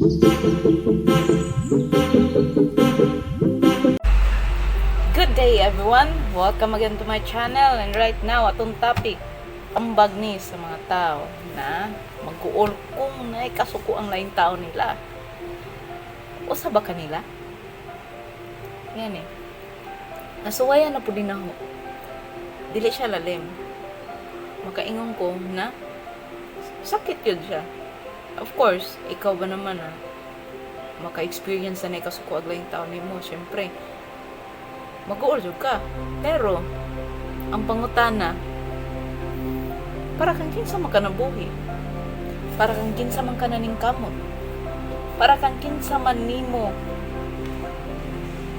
Good day everyone! Welcome again to my channel, and right now atong topic ambag ni sa mga tao na magkuol kung naikasuko ang laing tao nila. Usa ba kanila? Yan eh. Nasuwayan na po din ako. Dili siya lalim. Makaingon ko na sakit yun siya. Of course, ikaw ba naman maka-experience na naikasuko ang laing tao nimo, syempre mag-uol ka. Pero ang pangutana, para kang kinsa man ka nabuhi, para kang kinsa man ka naning kamot, para kang kinsa man nimo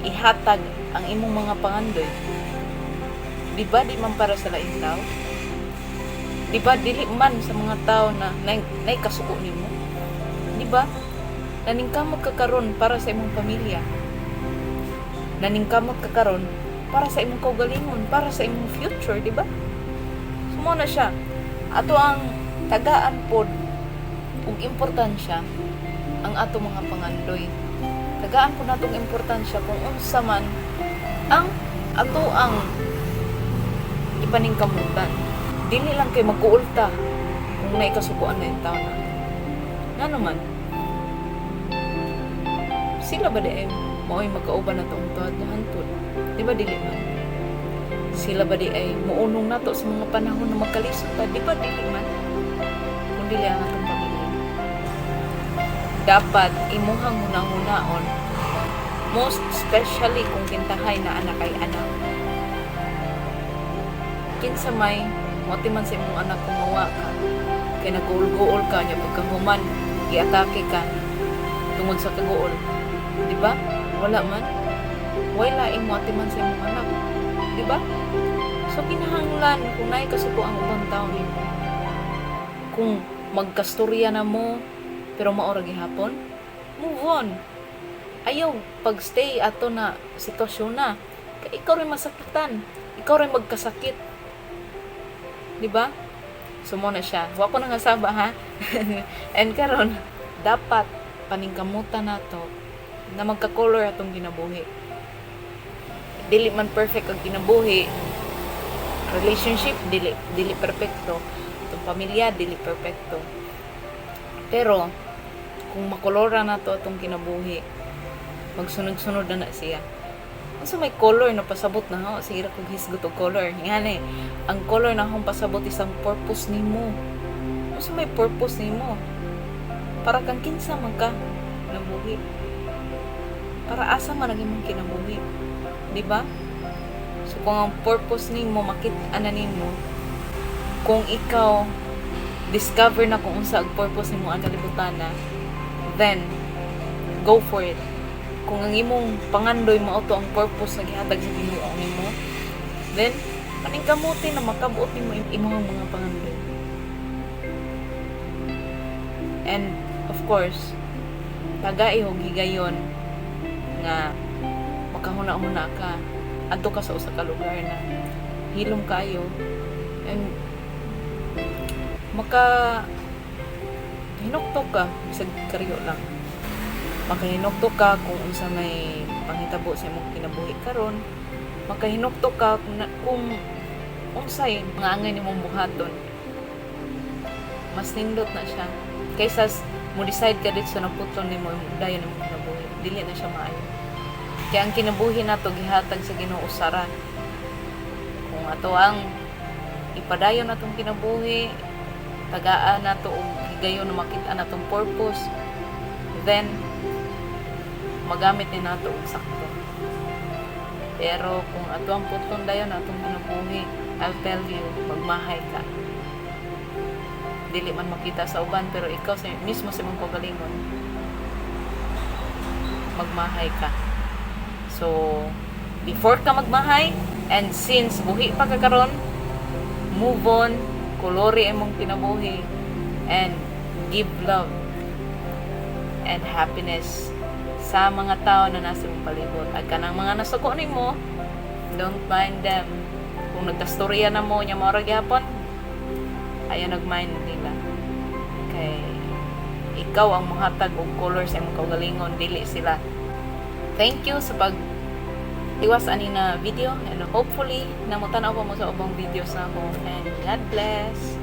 ihatag ang imong mga pangandoy. Di ba di man para sa laing tao? Di ba dili man sa mga tao na naikasuko nimo? Di ba? Naningkamot ka karon para sa imong pamilya. Naningkamot ka karon para sa imong kaugalingon, para sa imong future, di ba? Sumo na siya. Ato ang tagaan pod ug importansya ang ato mga pangandoy. Tagaan po natong importansya kung unsa man ang ato ang ipaningkamutan. Dili lang kay magkuulta kung naikasukuan na yung tao na. Nga naman, sila ba di mao'y magkauban na itong tuhad-tuhantod? Di ba dili man? Sila ba di ay muunong nato sa mga panahon na magkalisod pa? Di ba dili man? Kung dili ang atong pamilya. Dapat imuhang hunang-hunaon, most especially kung kintahay na anak ay anak. Kinsa may motiman sa imong anak kung mawa ka, kaya nag-uol-guol ka niya pagkahuman, i-atake ka tungod sa kaguol. Di ba? Wala man. Wala ing motiman sa imong anak. Di ba? So kinahanglan kung naikasuko ang ubang tao nimo. Kung magkastorya na mo pero maora gihapon, move on. Ayaw pagstay ato na sitwasyon na. Kaya ikaw rin masakitan. Ikaw rin magkasakit. Di ba? Sumo na siya. Wa ko nang asaba ha. And karon dapat paningkamutan nato na magka-color atong kinabuhi. Dili man perfect ang kinabuhi. Relationship dili perfecto. Atong pamilya dili perfecto. Pero kung makolora nato atong kinabuhi, magsunod-sunod na siya. So may color na pasabot na ho, sige ra kog hisgot og color. Ngani, ang color na hong pasabot isang purpose nimo. So may purpose nimo. Para kang kinsa man ka nabuhi. Para asa man naging mong kinabuhi. Di ba? So kung ang purpose nimo makit-ana nimo, kung ikaw discover na kung unsa ang purpose nimo ang kalibutan na, then go for it. Kung ang imong pangandoy mao to ang purpose na gihatag sa Ginoo nimo, then paningkamuti na makabuot nimo imong mga pangandoy. And of course, tagai og higayon nga makahuna-huna ka adto ka sa usa ka lugar na hilom kayo, and hinuktok ka bisag karyo lang. Makahinuktok ka kung unsa may panghitabo sa imong kinabuhi karon. Makahinuktok ka kung unsay mga angay nimong buhaton. Mas nindot na siya kaysa mo decide ka dito sa naputon nimo dayon imong kinabuhi. Dili na siya maayo. Kaya ang kinabuhi nato gihatag sa Ginoo sara. Kung ato ang ipadayon natong kinabuhi, tagaan nato og higayon na makita natong purpose, then magamit ni nato og sakto. Pero kung ato ang puton dayon natong kinabuhi, I'll tell you, magmahay ka. Dili man makita sa uban, pero ikaw mismo sa imong pagalingon, magmahay ka. So, before ka magmahay, and since buhi pa ka karon, move on, kolori imong kinabuhi, and give love and happiness sa mga tao na nasa imong palibot. At kanang mga nasuko nimo, don't mind them. Kung nagkastorya na mo nya maura gyapon, ayaw nag-mind nila. Kay ikaw ang manghatag og color sa imong kaugalingon, dili sila. Thank you sa pag iwas ani na video, and hopefully namutan ako mo sa ubang videos na ako, and God bless.